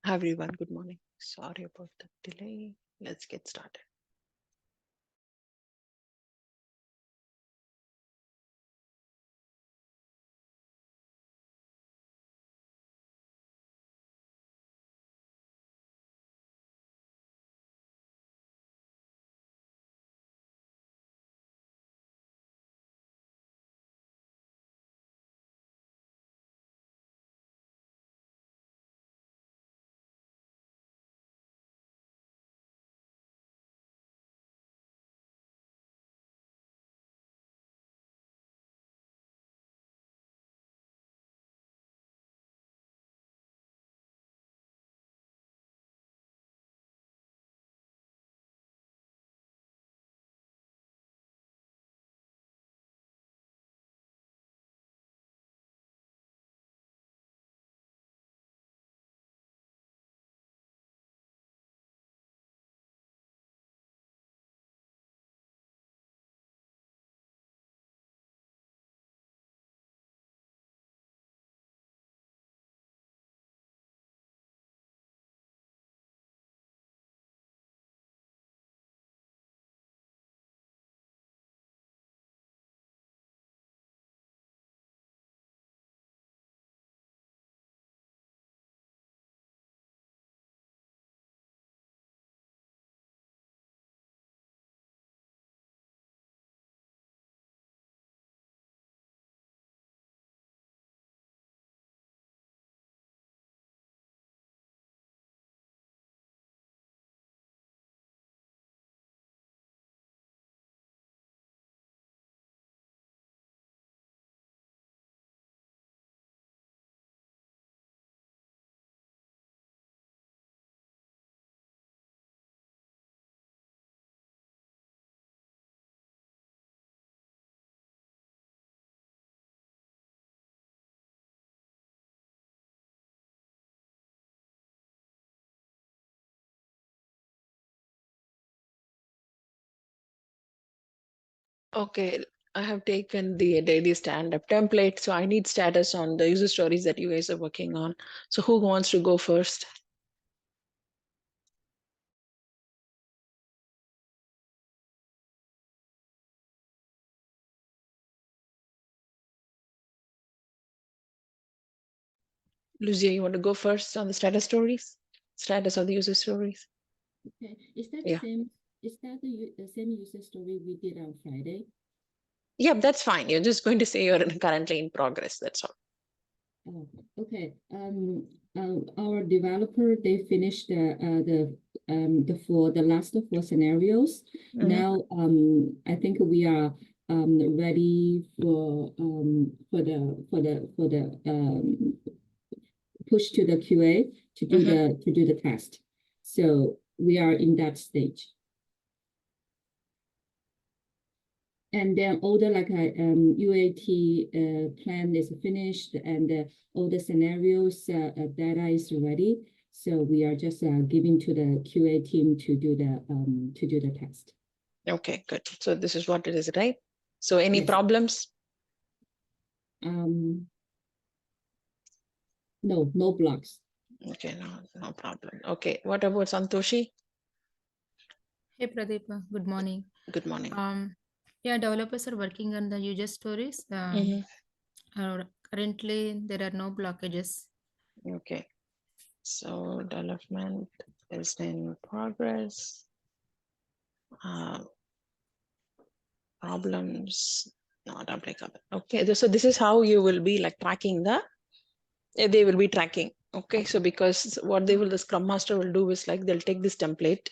Hi everyone, good morning. Sorry about the delay. Let's get started. Okay, I have taken the daily stand-up template, so I need status on the user stories that you guys are working on. So who wants to go first? Lucia, you want to go first on the status stories? Status of the user stories? Okay, is that the Yeah. same? Is that the same user story we did on Friday? Yeah, that's fine. You're just going to say you're currently in progress. That's all. Oh, okay. Our developer they finished the last four scenarios. Mhm. Now, I think we are ready for the push to the QA Mhm. to do the test. So we are in that stage. And then all the UAT plan is finished, and all the scenarios data is ready. So we are just giving to the QA team to do the test. Okay, good. So this is what it is, right? So any Yes. problems? Um, no blocks. Okay, no problem. Okay, what about Santoshi? Hey Pradeep, good morning. Good morning. Yeah, developers are working on the user stories. Mhm. Currently, there are no blockages. Okay, so development is in progress. Uh, Problems not applicable. Okay, so this is how you will be like tracking they will be tracking. Okay, so because what they will, the Scrum Master will do is like they'll take this template,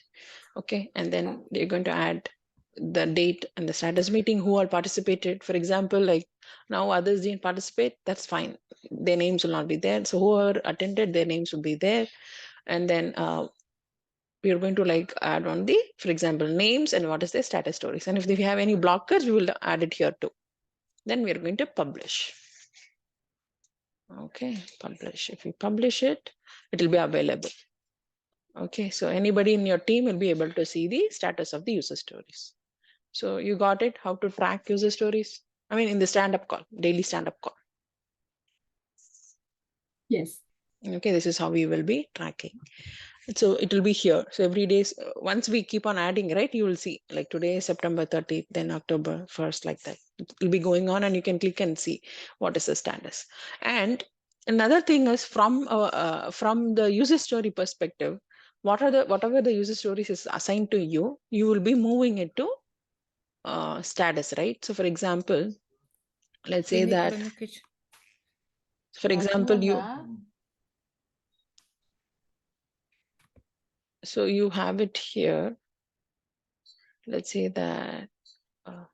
okay, and then they're going to add the date and the status meeting, who all participated. For example, like now others didn't participate, that's fine. Their names will not be there. So whoever attended, their names will be there. And then we are going to like add on the, for example, names and what is their status stories. And if we have any blockers, we will add it here too. Then we are going to publish. Okay, publish. If we publish it, it will be available. Okay, so anybody in your team will be able to see the status of the user stories. So you got it, how to track user stories? I mean, in the stand-up call, daily stand-up call. Yes. Okay, this is how we will be tracking. So it will be here. So every day, once we keep on adding, right, you will see like today is September 30th, then October 1st, like that. It will be going on and you can click and see what is the status. And another thing is from the user story perspective, whatever the user stories is assigned to you, you will be moving it to status, right? So for example, let's say that, for example, you have it here. Let's say that,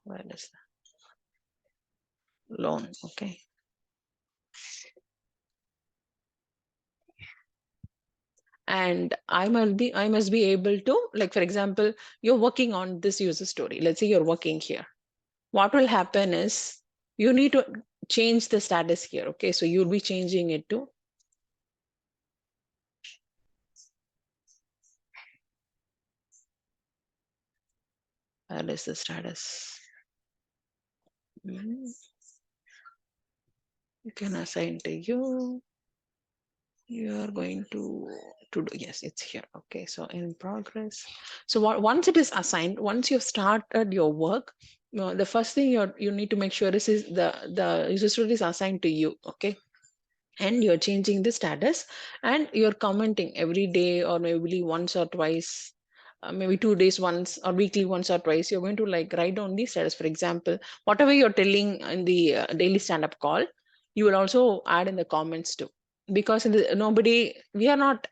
where is the loan? Okay. And I must be able to, like, for example, you're working on this user story. Let's say you're working here. What will happen is you need to change the status here. Okay. So you'll be changing it to, where is the status? You can assign to you. You are going to do, yes, it's here. Okay, so in progress. So once it is assigned, once you've started your work, the first thing you need to make sure is the user story is assigned to you. Okay, and you're changing the status and you're commenting every day or maybe once or twice, maybe 2 days once or weekly once or twice. You're going to like write down the status. For example, whatever you're telling in the daily stand-up call, you will also add in the comments too, because we are not,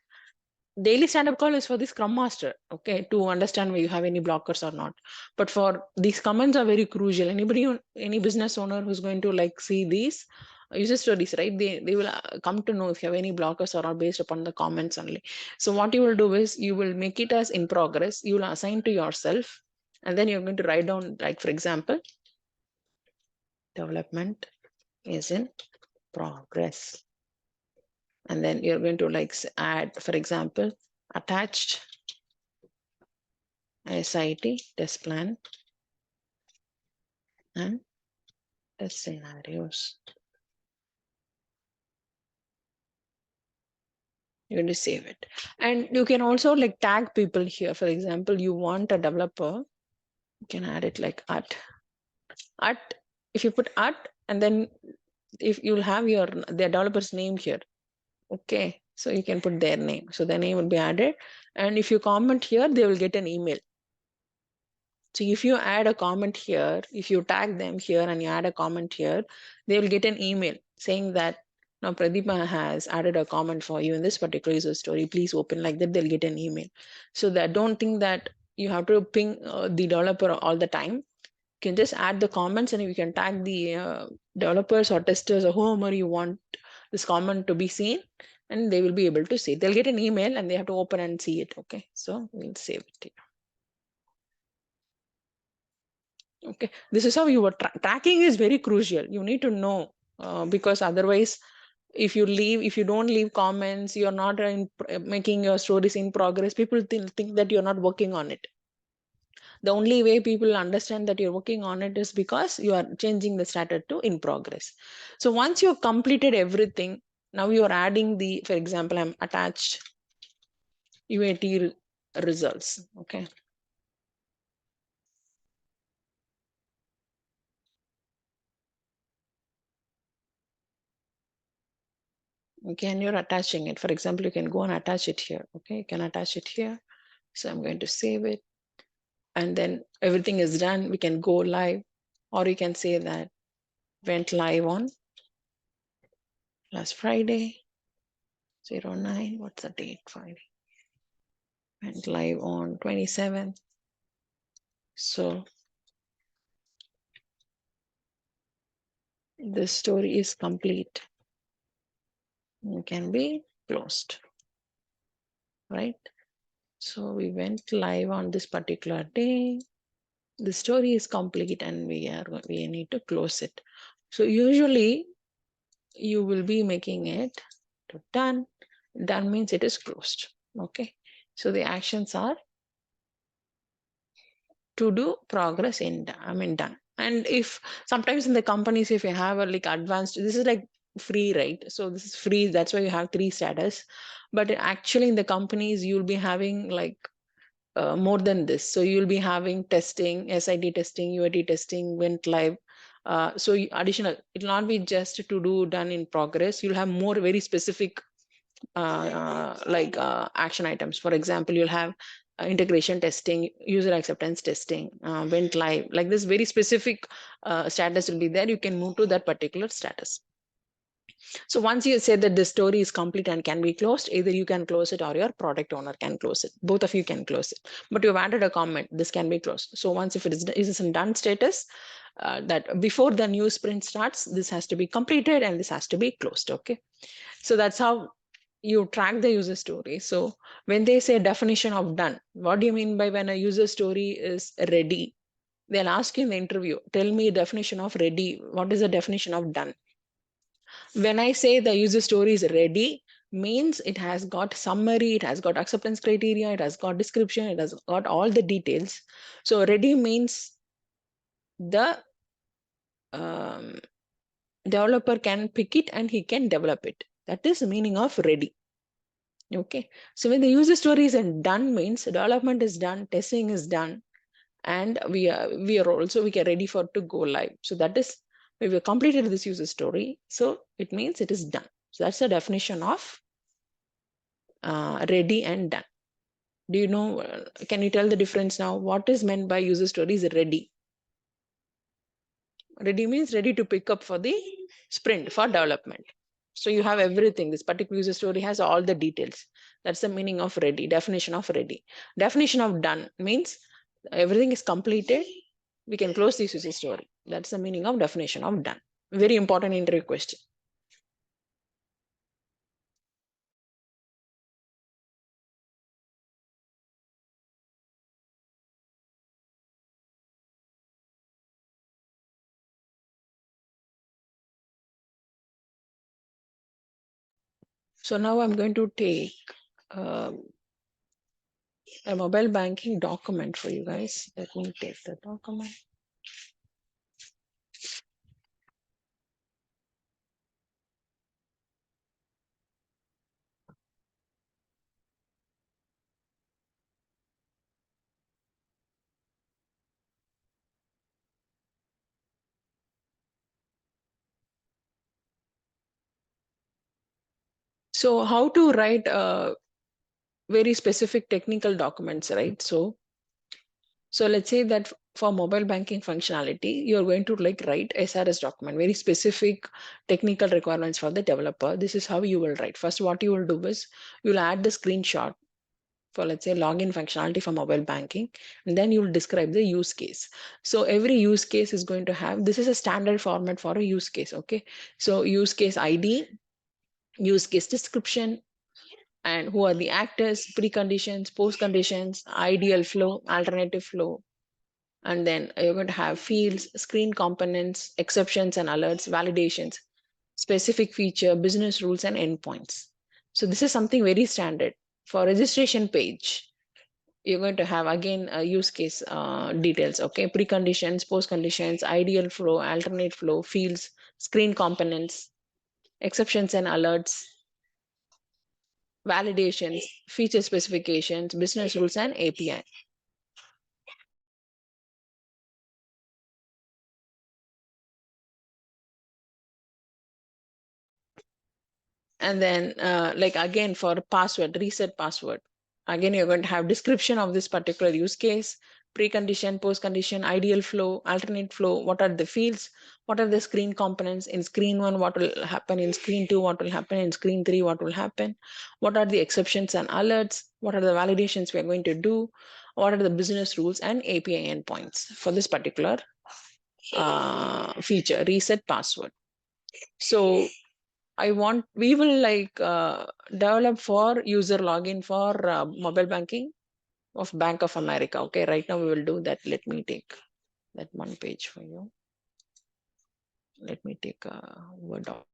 daily stand-up call is for the scrum master, okay, to understand whether you have any blockers or not. But for these comments are very crucial. Any business owner who's going to like see these user stories, right, they will come to know if you have any blockers or not based upon the comments only. So what you will do is you will make it as in progress. You will assign to yourself, and then you're going to write down, like, for example, development is in progress. And then you're going to like add, for example, attached SIT test plan and test scenarios. You're going to save it. And you can also like tag people here. For example, you want a developer, you can add it like at. If you put at, and then if you'll have the developer's name here. Okay, so you can put their name. So their name will be added. And if you comment here, they will get an email. So if you add a comment here, if you tag them here and you add a comment here, they will get an email saying that now Pradeepa has added a comment for you in this particular user story. Please open, like that. They'll get an email. So that don't think that you have to ping the developer all the time. You can just add the comments and you can tag the developers or testers or whomever you want this comment to be seen, and they will be able to see. They'll get an email and they have to open and see it. Okay, so we'll save it here. Okay, this is how you were tracking is very crucial. You need to know because otherwise, if you don't leave comments, you're not making your stories in progress, people think that you're not working on it. The only way people understand that you're working on it is because you are changing the status to in progress. So once you've completed everything, now you're adding for example, I'm attached UAT results. Okay. Okay, and you're attaching it. For example, you can go and attach it here. Okay, you can attach it here. So I'm going to save it. And then everything is done. We can go live, or you can say that went live on last Friday, 09. What's the date? Friday. Went live on 27th. So this story is complete. It can be closed, right? So we went live on this particular day. The story is complete and we need to close it. So usually you will be making it to done. Done means it is closed. Okay. So the actions are to do, progress, in done. And if sometimes in the companies, if you have a like advanced, this is like free, right? So this is free. That's why you have 3 status. But actually in the companies, you'll be having like more than this. So you'll be having testing, SID testing, UAT testing, went live. So additional, it will not be just to do done in progress. You'll have more very specific action items. For example, you'll have integration testing, user acceptance testing, went live. Like this very specific status will be there. You can move to that particular status. So once you say that the story is complete and can be closed, either you can close it or your product owner can close it. Both of you can close it. But you've added a comment, this can be closed. So once if it is in done status, that before the new sprint starts, this has to be completed and this has to be closed. Okay. So that's how you track the user story. So when they say definition of done, what do you mean by when a user story is ready? They'll ask you in the interview, tell me definition of ready. What is the definition of done? When I say the user story is ready, means it has got summary, it has got acceptance criteria, it has got description, it has got all the details. So ready means the um, developer can pick it and he can develop it. That is the meaning of ready. Okay. So when the user story is done means development is done, testing is done, and we are also we are ready for to go live. So that is we have completed this user story. So it means it is done. So that's the definition of ready and done. Do you know, can you tell the difference now? What is meant by user stories ready? Ready means ready to pick up for the sprint for development. So you have everything. This particular user story has all the details. That's the meaning of ready, definition of ready. Definition of done means everything is completed. We can close this user story. That's the meaning of definition of done. Very important interview question. So now I'm going to take a mobile banking document for you guys. Let me take the document. So how to write very specific technical documents, right? So let's say that for mobile banking functionality, you're going to like write SRS document, very specific technical requirements for the developer. This is how you will write. First, what you will do is you'll add the screenshot for, let's say, login functionality for mobile banking, and then you'll describe the use case. So every use case is going to have, this is a standard format for a use case. Okay. So use case ID, use case description, and who are the actors, preconditions, postconditions, ideal flow, alternative flow. And then you're going to have fields, screen components, exceptions and alerts, validations, specific feature, business rules, and endpoints. So this is something very standard. For registration page, you're going to have again use case details. Okay, preconditions, postconditions, ideal flow, alternate flow, fields, screen components, exceptions and alerts, validations, feature specifications, business rules, and API. And then like again for password, reset password. Again, you're going to have description of this particular use case, precondition, postcondition, ideal flow, alternate flow, what are the fields, what are the screen components in screen 1, what will happen in screen 2, what will happen in screen 3, what will happen, what are the exceptions and alerts, what are the validations we are going to do, what are the business rules and API endpoints for this particular feature, reset password. So we will like develop for user login for mobile banking of Bank of America. Okay, right now we will do that. Let me take that one page for you. Let me take a Word doc.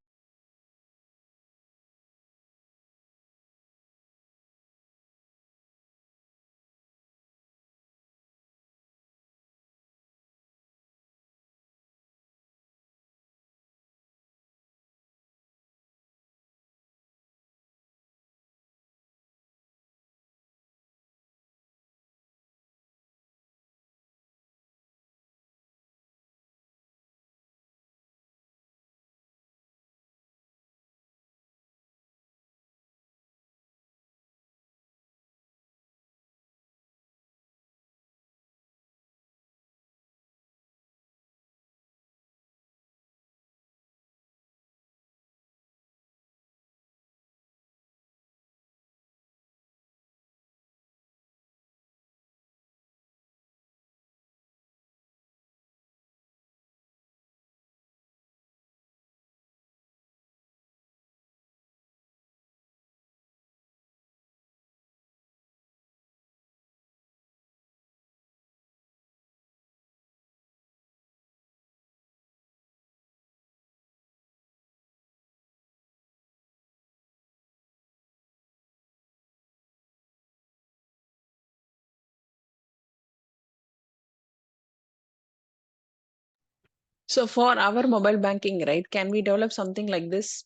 So for our mobile banking, right, can we develop something like this?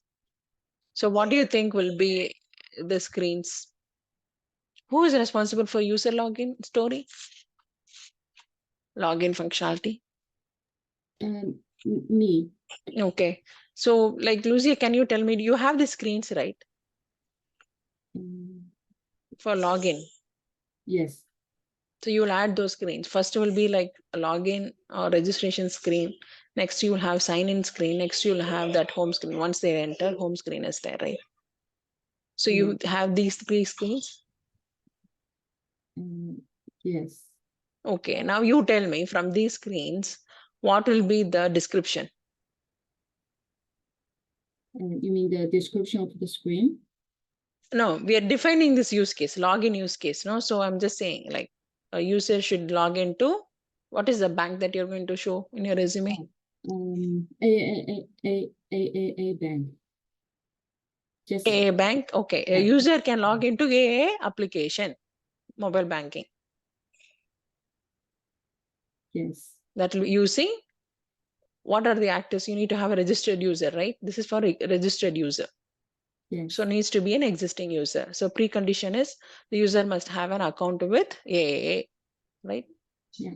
So what do you think will be the screens? Who is responsible for user login story? Login functionality? Me. Okay. So like Lucia, can you tell me, do you have the screens, right? For login. Yes. So you will add those screens. First will be like a login or registration screen. Next you will have sign in screen. Next you will have that home screen. Once they enter, home screen is there, right? So you have these 3 screens. Yes. Okay, now you tell me from these screens, what will be the description? You mean the description of the screen? No, we are defining this use case, login use case. No, so I'm just saying like a user should log into what is the bank that you're going to show in your resume? A bank. Just AA bank. Okay, a yeah. user can log into AA application, mobile banking. Yes. That will be using what are the actors? You need to have a registered user, right? This is for a registered user. Yes. So needs to be an existing user. So precondition is the user must have an account with AAA, right? Yeah.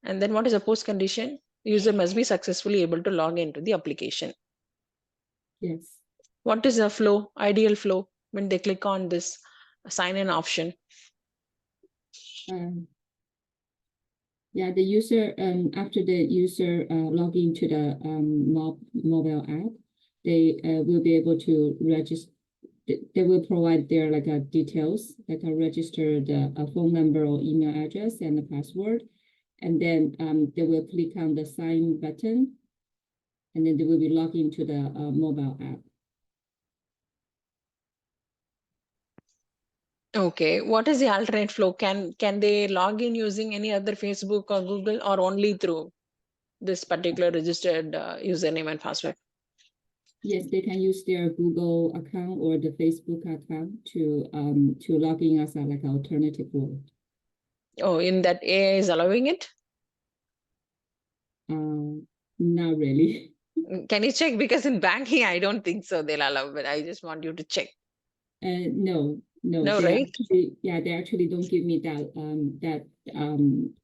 And then what is a post condition? The user must be successfully able to log into the application. Yes. What is a flow, ideal flow when they click on this sign in option? Yeah, the user after the user log into the mobile app, they will be able to register. They will provide their like details, like a registered phone number or email address and the password, and then they will click on the sign button, and then they will be logged into the mobile app. Okay, what is the alternate flow? Can they log in using any other Facebook or Google or only through this particular registered username and password? Yes, they can use their Google account or the Facebook account to log in as a like alternative way. Oh, in that AI is allowing it? Not really. Can you check? Because in banking, I don't think so they'll allow, but I just want you to check. No, No, they right? actually, yeah, they actually don't give me that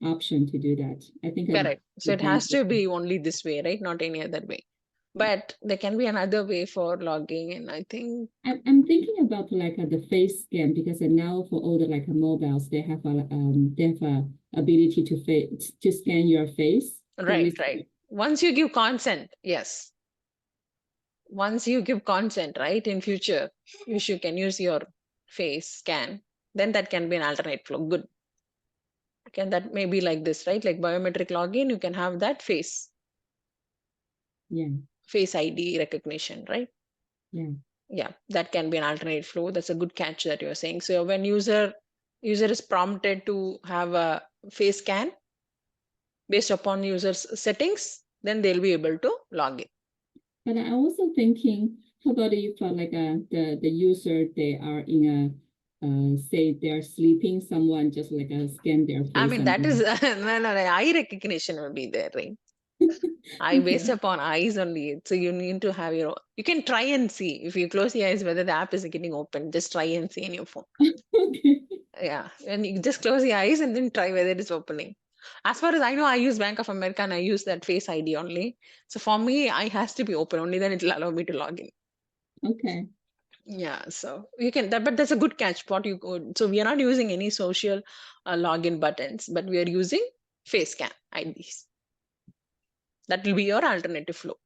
option to do that. I think Correct. So the it bank. has to be only this way, right? Not any other way. But there can be another way for logging in, I think. I'm thinking about like the face scan because now for all the like mobiles they have a ability to scan your face. Right, right. Once you give consent, yes. Once you give consent, right, in future, you can use your face scan, then that can be an alternate flow. Good. Can that may be like this, right? Like biometric login, you can have that face ID recognition, right? Yeah, that can be an alternate flow. That's a good catch that you're saying. So when user is prompted to have a face scan based upon user's settings, then they'll be able to log in. But I'm also thinking, how about if like the user they are in a say they're sleeping, someone just like scan their face. I mean, that is no, eye recognition will be there, right? Eye based upon eyes only. So you need to have you can try and see if you close the eyes whether the app is getting open. Just try and see in your phone. Okay. Yeah. And you just close the eyes and then try whether it is opening. As far as I know, I use Bank of America and I use that face ID only. So for me, eye has to be open. Only then it will allow me to log in. Okay. Yeah. So you can that, but that's a good catch. What you could. So we are not using any social login buttons, but we are using face scan IDs. That will be your alternative flow.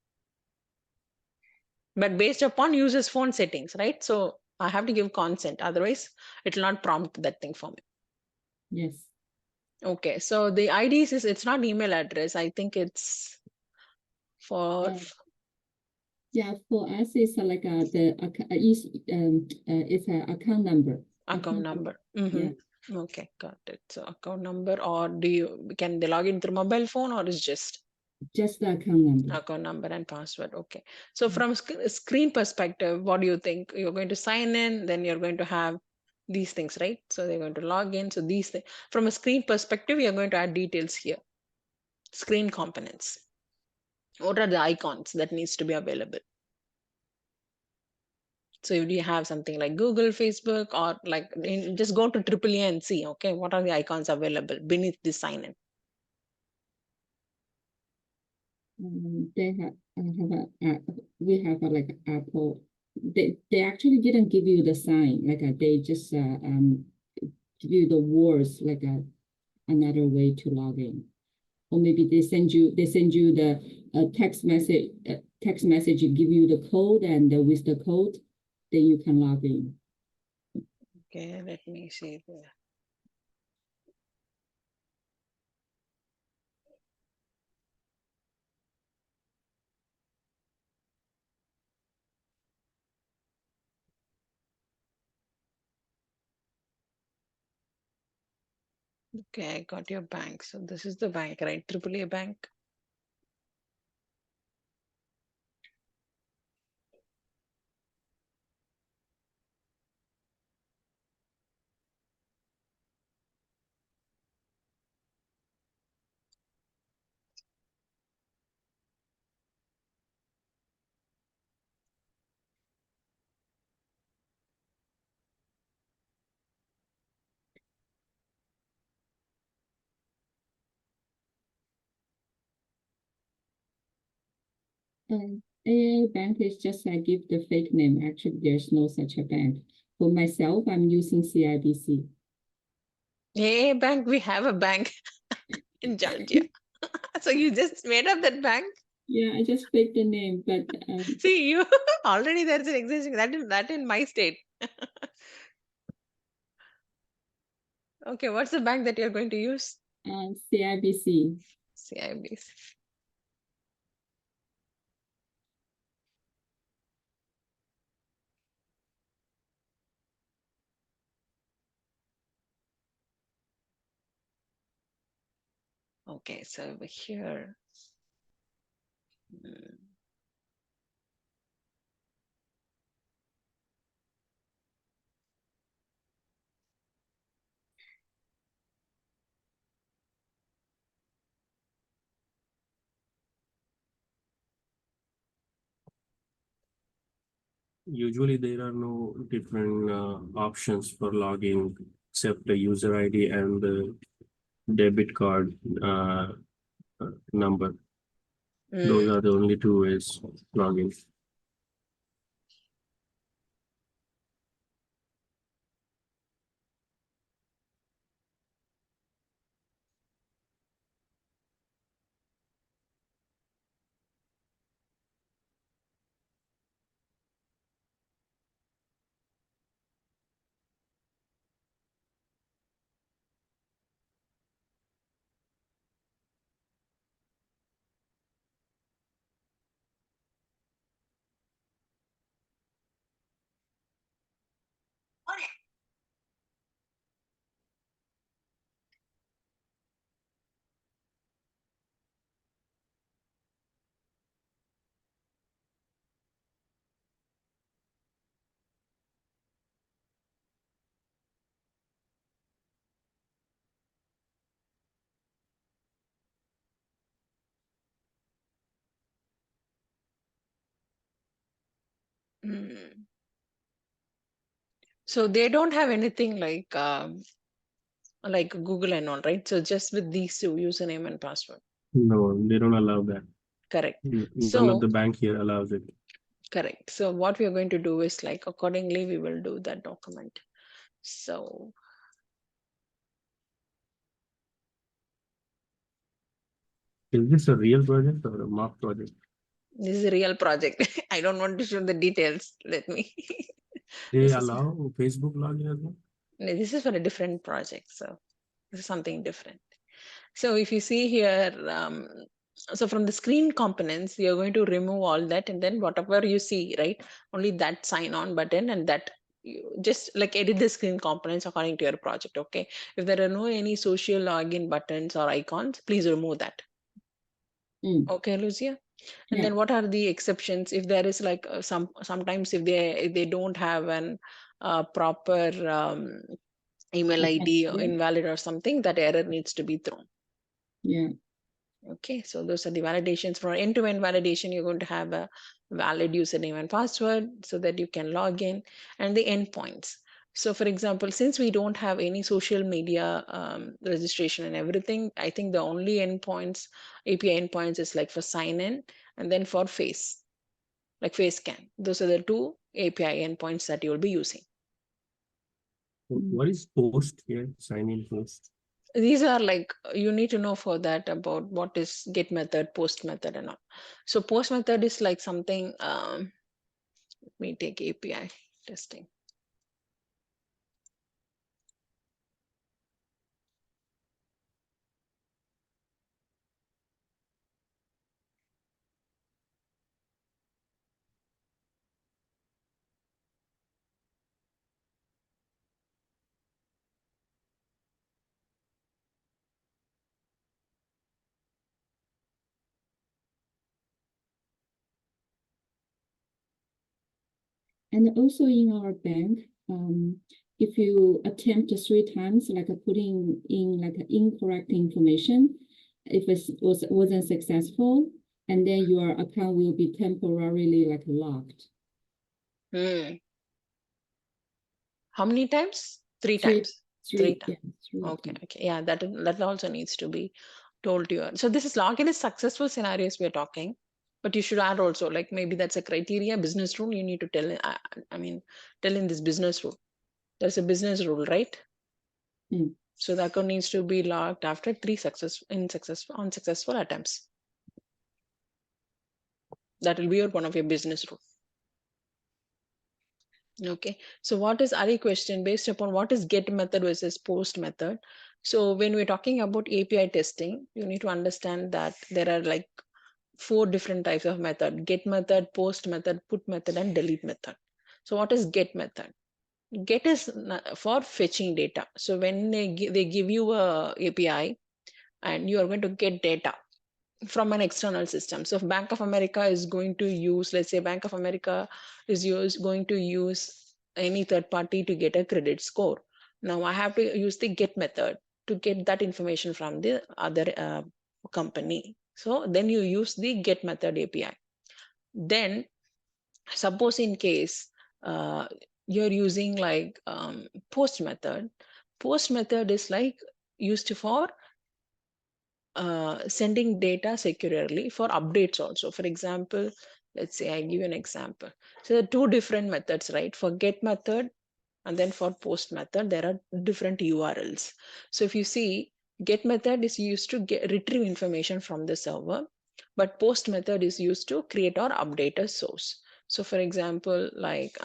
But based upon user's phone settings, right? So I have to give consent. Otherwise, it will not prompt that thing for me. Yes. Okay. So the IDs it's not email address. I think it's for yeah, for us it's like it's an account number. account number. Yeah. Okay, got it. So account number, or can they log in through mobile phone, or is just the account number. Account number and password. Okay. So from screen perspective, what do you think? You're going to sign in, then you're going to have these things, right? So they're going to log in. So these things from a screen perspective, you're going to add details here. Screen components. What are the icons that needs to be available? So if you have something like Google, Facebook, or like just go to AAA and see, okay, what are the icons available beneath the sign-in? They we have like Apple. They actually didn't give you the sign, like they just give you the words like another way to log in, or maybe they send you the text message, give you the code, and with the code, then you can log in. Okay, let me see there. Okay, I got your bank. So this is the bank, right? AAA bank. AA bank is just I give the fake name. Actually, there's no such a bank. For myself, I'm using CIBC. AA bank, we have a bank in Georgia. So you just made up that bank? Yeah, I just faked the name, but See, you already there's an existing that in my state. Okay, what's the bank that you're going to use? CIBC. CIBC. Okay, so over here. Usually there are no different options for login except the user ID and the debit card number. Those are the only two ways of login. So they don't have anything like Google and all, right? So just with these two, username and password. No, they don't allow that. Correct. None of the bank here allows it. Correct. So what we are going to do is like accordingly, we will do that document. So Is this a real project or a mock project? this is a real project. I don't want to show the details. Let me. They This is, allow Facebook login as well? no, this is for a different project. So this is something different. So if you see here, so from the screen components, you're going to remove all that, and then whatever you see, right? Only that sign on button, and that you just like edit the screen components according to your project. Okay. If there are no any social login buttons or icons, please remove that. Okay, Lucia. And Yeah. then what are the exceptions if there is like sometimes if they don't have an proper email ID or invalid or something, that error needs to be thrown. Yeah. Okay, so those are the validations. For end-to-end validation, you're going to have a valid username and password so that you can log in, and the endpoints. So for example, since we don't have any social media registration and everything, I think the only endpoints, API endpoints is like for sign in and then for face, like face scan. Those are the two API endpoints that you'll be using. What is post here? Sign in post. These are like, you need to know for that about what is get method, post method and all. So post method is like something, let me take API testing. And also in our bank, if you attempt 3 times, like putting in like incorrect information, if it wasn't successful, and then your account will be temporarily like locked. How many times? Three Three- times. Three Times. yeah, Okay, times. okay. Yeah, that also needs to be told to you. So this is login is successful scenarios we're talking, but you should add also like maybe that's a criteria, business rule. You need to tell. I mean, tell in this business rule. There's a business rule, right? Mm. So the account needs to be locked after 3 unsuccessful attempts. That will be one of your business rule. Okay, so what is Ari question based upon what is get method versus post method? So when we're talking about API testing, you need to understand that there are like 4 different types of method: get method, post method, put method, and delete method. So what is get method? Get is for fetching data. So when they give you a API and you are going to get data from an external system. So if Bank of America is going to use, let's say Bank of America is going to use any third party to get a credit score. Now I have to use the get method to get that information from the other company. So then you use the get method API. Then suppose in case you're using like post method is like used for sending data securely for updates also. For example, let's say I give you an example. So there are 2 different methods, right? For get method and then for post method, there are different URLs. So if you see, get method is used to retrieve information from the server, but post method is used to create or update a source. So for example, like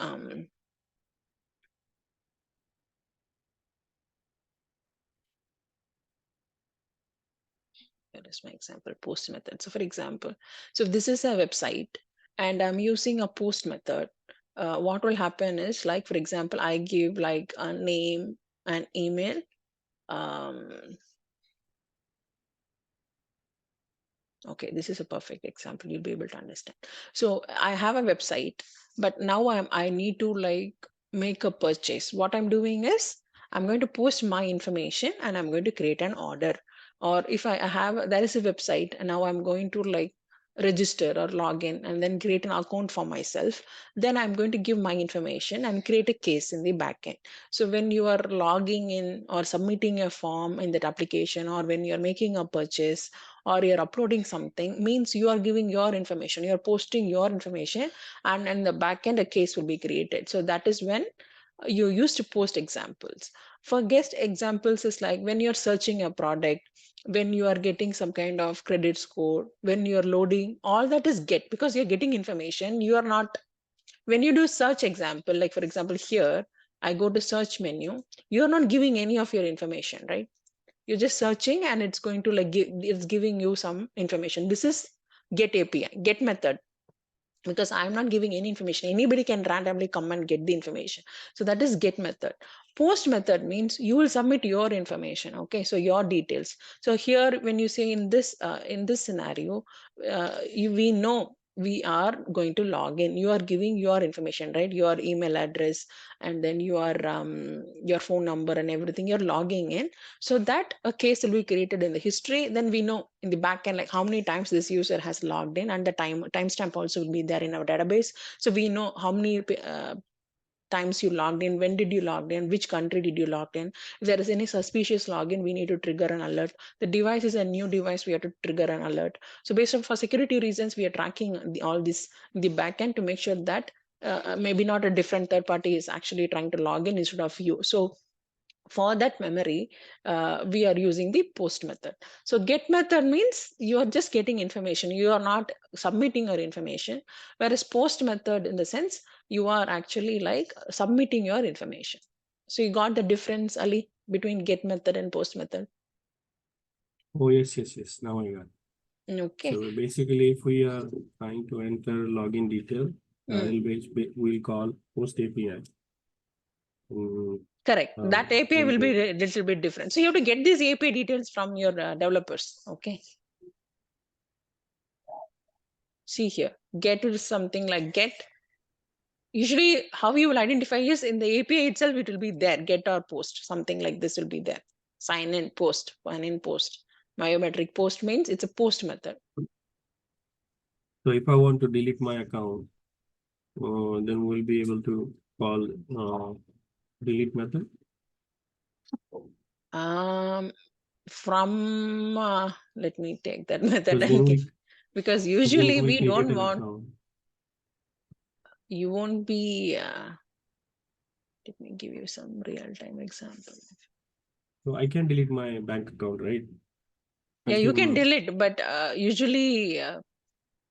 that is my example, post method. So for example, so if this is a website and I'm using a post method, what will happen is, like, for example, I give like a name and email. Okay, this is a perfect example. You'll be able to understand. So I have a website, but now I need to like make a purchase. What I'm doing is I'm going to post my information and I'm going to create an order. Or if I have, there is a website and now I'm going to like register or log in and then create an account for myself. Then I'm going to give my information and create a case in the backend. So when you are logging in or submitting a form in that application, or when you're making a purchase, or you're uploading something, means you are giving your information, you're posting your information, and in the backend a case will be created. So that is when you used to post examples. For guest examples is like when you're searching a product, when you are getting some kind of credit score, when you're loading, all that is get, because you're getting information. You are not, when you do search example, like for example here, I go to search menu, you're not giving any of your information, right? You're just searching and it's going to like it's giving you some information. This is get API, get method, because I'm not giving any information. Anybody can randomly come and get the information. So that is get method. Post method means you will submit your information. Okay, so your details. So here when you say in this scenario, we know we are going to log in. You are giving your information, right? Your email address and then your phone number and everything. You're logging in, so that a case will be created in the history. Then we know in the back end like how many times this user has logged in, and the timestamp also will be there in our database. So we know how many times you logged in, when did you log in, which country did you log in. If there is any suspicious login, we need to trigger an alert. The device is a new device, we have to trigger an alert. So based on, for security reasons, we are tracking all this in the backend to make sure that maybe not a different third party is actually trying to log in instead of you. So for that memory, we are using the post method. So get method means you are just getting information. You are not submitting your information. Whereas post method, in the sense, you are actually like submitting your information. So you got the difference, Ali, between get method and post method. Oh, yes. Now I got. Okay. So basically, if we are trying to enter login detail, we'll call post API. Correct. That API will be a little bit different. So you have to get these API details from your developers. Okay. See here, get is something like get. Usually how you will identify is in the API itself, it will be there, get or post, something like this will be there. Sign in post, biometric post means it's a post method. So if I want to delete my account, then we'll be able to call delete method. From let me take that method Because and then give, because usually we don't want account. You won't be let me give you some real-time example. So I can delete my bank account, right? Yeah, you can delete, but usually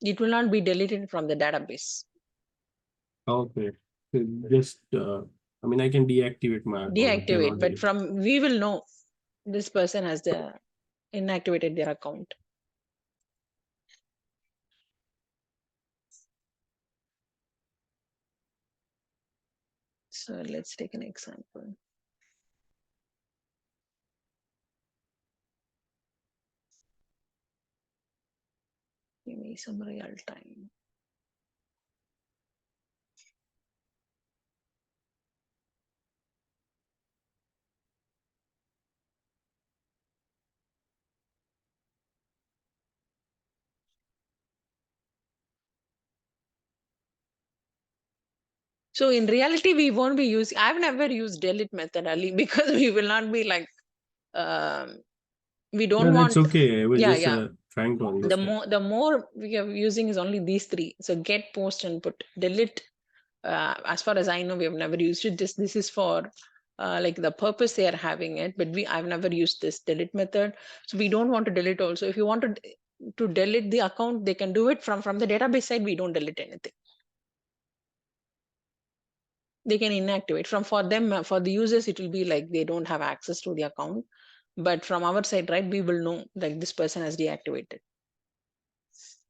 it will not be deleted from the database. Okay. So just I mean, I can deactivate my account. Deactivate, but from we will know this person has inactivated their account. So let's take an example. Give me some real time. So in reality, we won't be using, I've never used delete method, Ali, because we will not be like, we don't want. It's okay. I was Yeah, just trying to understand. The more we are using is only these three. So get, post, and put. Delete, as far as I know, we have never used it. This is for like the purpose they are having it, but I've never used this delete method. So we don't want to delete also. If you want to delete the account, they can do it from the database side. We don't delete anything. They can inactivate. For them, for the users, it will be like they don't have access to the account. But from our side, right, we will know like this person has deactivated.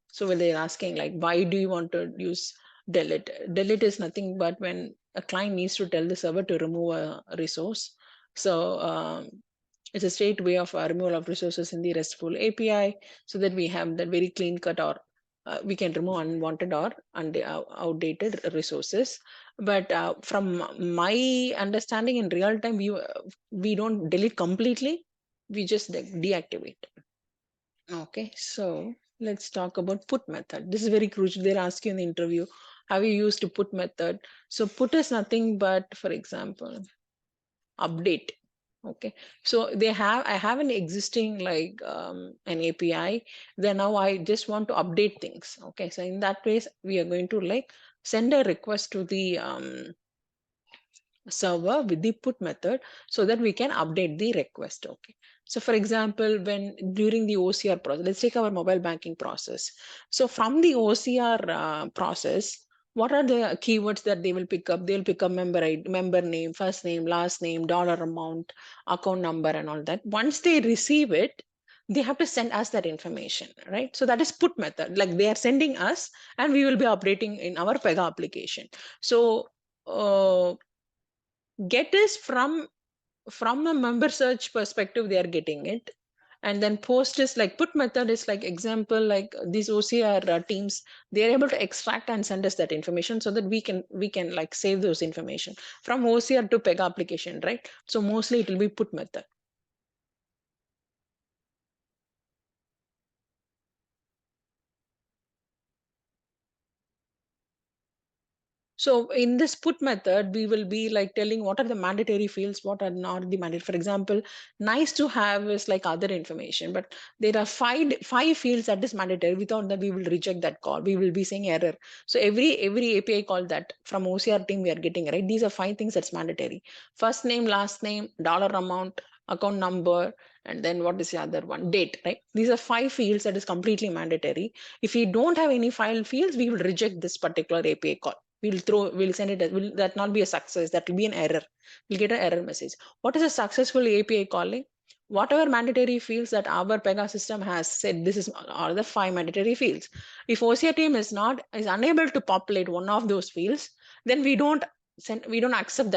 So when they're asking like, why do you want to use delete? Delete is nothing but when a client needs to tell the server to remove a resource. So it's a straight way of removal of resources in the RESTful API, so that we have that very clean cut, or we can remove unwanted or outdated resources. But from my understanding, in real time, we don't delete completely. We just deactivate. Okay, so let's talk about put method. This is very crucial. They'll ask you in the interview, have you used a put method? So put is nothing but, for example, update. Okay, so I have an existing like an API. Then now I just want to update things. Okay, so in that case, we are going to like send a request to the server with the put method, so that we can update the request. Okay, so for example, when during the OCR process, let's take our mobile banking process. So from the OCR process, what are the keywords that they will pick up? They'll pick up member ID, member name, first name, last name, dollar amount, account number, and all that. Once they receive it, they have to send us that information, right? So that is put method. Like they are sending us, and we will be updating in our Pega application. So get is from a member search perspective, they are getting it, And then post is like put method is like example, like these OCR teams, they're able to extract and send us that information so that we can like save those information from OCR to Pega application, right? So mostly it will be put method. So in this put method, we will be like telling what are the mandatory fields, what are not the mandatory. For example, nice to have is like other information, but there are five fields that is mandatory. Without that, we will reject that call. We will be saying error. So every API call that from OCR team we are getting, right? These are 5 things that's mandatory. First name, last name, dollar amount, account number, and then what is the other one? Date, right? These are 5 fields that is completely mandatory. If we don't have any file fields, we will reject this particular API call. We'll send it, will that not be a success? That will be an error. We'll get an error message. What is a successful API calling? Whatever mandatory fields that our Pega system has said, this is are the 5 mandatory fields. If OCR team is unable to populate one of those fields, then we don't accept that